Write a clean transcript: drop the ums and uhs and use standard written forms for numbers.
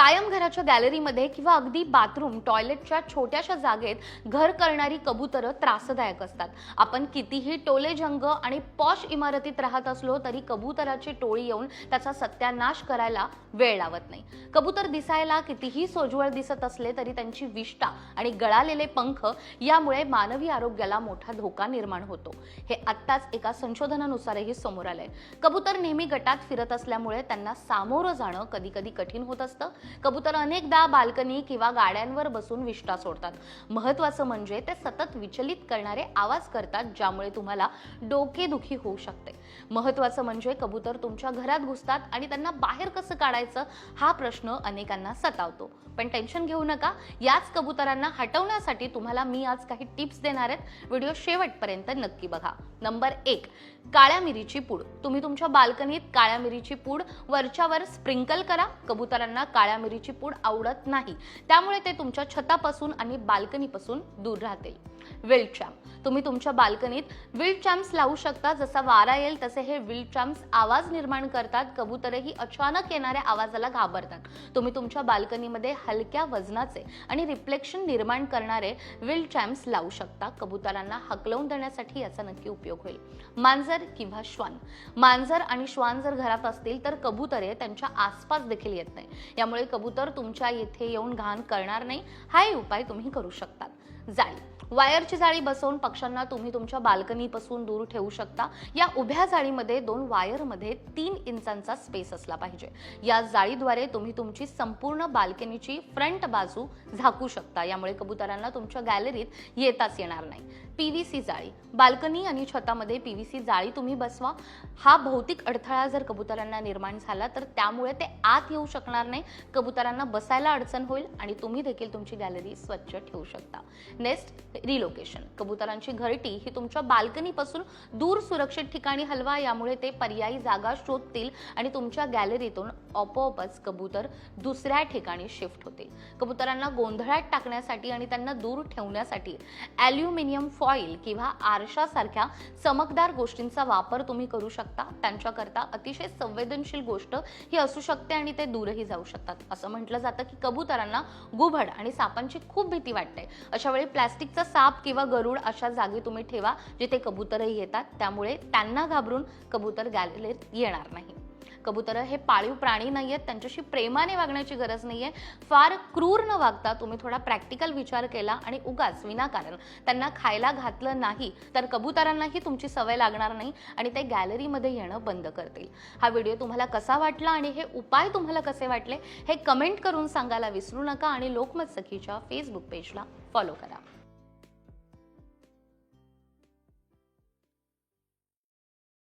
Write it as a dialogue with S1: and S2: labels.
S1: कायम घराच्या गॅलरीमध्ये किंवा अगदी बाथरूम टॉयलेटच्या छोट्याशा जागेत घर करणारी कबुतरं त्रासदायक असतात। आपण कितीही टोले जंग आणि पॉश इमारतीत राहत असलो तरी कबुतराची टोळी येऊन त्याचा सत्यानाश करायला वेळ लावत नाही। कबूतर दिसायला कितीही सोज्वळ दिसत असले तरी त्यांची विष्ठा आणि गळालेले पंख यामुळे मानवी आरोग्याला मोठा धोका निर्माण होतो। हे आत्ताच एका संशोधनानुसारही समोर आलंय। कबूतर नेहमी गटात फिरत असल्यामुळे त्यांना सामोरं जाणं कधी-कधी कठीण होत असतं। कबूतर अनेकदा बाल्कनी किंवा गाड्यांवर बसून विष्ठा सोडतात। महत्त्वाचं म्हणजे ते सतत विचलित करणारे आवाज करतात, ज्यामुळे तुम्हाला डोकेदुखी होऊ शकते। महत्त्वाचं म्हणजे कबूतर तुमच्या घरात घुसतात आणि त्यांना बाहेर कसं काढायचं हा प्रश्न अनेकांना सतावतो। पण टेन्शन घेऊ नका, याच कबूतरांना हटवण्यासाठी तुम्हाला मी आज काही टिप्स देणार आहेत। व्हिडिओ शेवटपर्यंत नक्की बघा। नंबर 1, काळ्या मिरीची पूड। तुम्ही तुमच्या बाल्कनीत काळ्या मिरीची पूड वरच्यावर स्प्रिंकल करा। कबूतरांना काळ्या मिरीची पूड आवडत नाही, त्यामुळे ते तुमच्या छतापासून आणि बाल्कनीपासून दूर राहतील। विल्ड चॅम्प। तुम्ही तुमच्या बाल्कनीत विल्ड चॅम्प्स लावू शकता। जसा वारा येईल तसे हे विल्ड चॅम्प्स आवाज निर्माण करतात। कबूतरही अचानक येणाऱ्या आवाजाला घाबरतात। तुम्ही तुमच्या बाल्कनीमध्ये हलक्या वजनाचे आणि रिफ्लेक्शन निर्माण करणारे विल्ड चॅम्प्स लावू शकता। कबूतरांना हकलवून देण्यासाठी याचा नक्की उपयोग होईल। मांजर किंवा श्वान। मांजर आणि श्वान जर घरात असतील तर कबूतरे त्यांच्या आसपास देखील येत नाही। यामुळे कबूतर तुमच्या येथे येऊन घाण करणार नाही। हा उपाय तुम्ही करू शकता। जाळी। वायरची जाळी बसवून पक्ष्यांना तुम्ही तुमच्या बाल्कनीपासून दूर ठेवू शकता। या उभ्या जाळीमध्ये 2 वायरमध्ये 3 इंचांचा स्पेस असला पाहिजे। या जाळीद्वारे तुम्ही तुमची संपूर्ण बाल्कनीची फ्रंट बाजू झाकू शकता। यामुळे कबूतरांना तुमच्या गॅलरीत येताच येणार नाही। पीव्हीसी जाळी। बाल्कनी आणि छतामध्ये पीव्हीसी जाळी तुम्ही बसवा। हा भौतिक अडथळा जर कबूतरांना निर्माण झाला तर त्यामुळे ते आत येऊ शकणार नाही। कबूतरांना बसायला अडचण होईल आणि तुम्ही देखील तुमची गॅलरी स्वच्छ ठेवू शकता। Next, relocation. कबूतरांची घरटी ही तुमच्या बाल्कनीपासून दूर सुरक्षित ठिकाणी हलवा। यामुळे ते पर्यायी जागा शोधतील आणि तुमच्या गॅलरीतून आपोआपच कबूतर दुसऱ्या ठिकाणी शिफ्ट होतील। कबूतरांना गोंधळात टाकण्यासाठी आणि त्यांना दूर ठेवण्यासाठी ॲल्युमिनियम फॉईल किंवा आरशासारख्या चमकदार गोष्टींचा वापर तुम्ही करू शकता। त्यांच्याकरता अतिशय संवेदनशील गोष्ट ही असू शकते आणि ते दूरही जाऊ शकतात। असं म्हटलं जातं की कबूतरांना घुबड आणि सापांची खूप भीती वाटते। अशा वेळी प्लास्टिकचा साप किंवा गरुड अशा जागी तुम्ही ठेवा जिथे कबूतरही येतात। त्यामुळे त्यांना घाबरून कबूतर गॅलरीत येणार नाही। कबूतर हे पाळीव प्राणी नाहीयेत, त्यांच्याशी प्रेमाने वागण्याची गरज नाहीये। फार क्रूर न वागता तुम्ही थोडा प्रॅक्टिकल विचार केला आणि उगाच विनाकारण त्यांना खायला घातलं नाही तर कबूतरांनाही तुमची सवय लागणार नाही आणि ते गॅलरीमध्ये येणं बंद करतील। हा व्हिडिओ तुम्हाला कसा वाटला आणि हे उपाय तुम्हाला कसे वाटले हे कमेंट करून सांगायला विसरू नका आणि लोकमत सखीच्या फेसबुक पेजला फॉलो करा।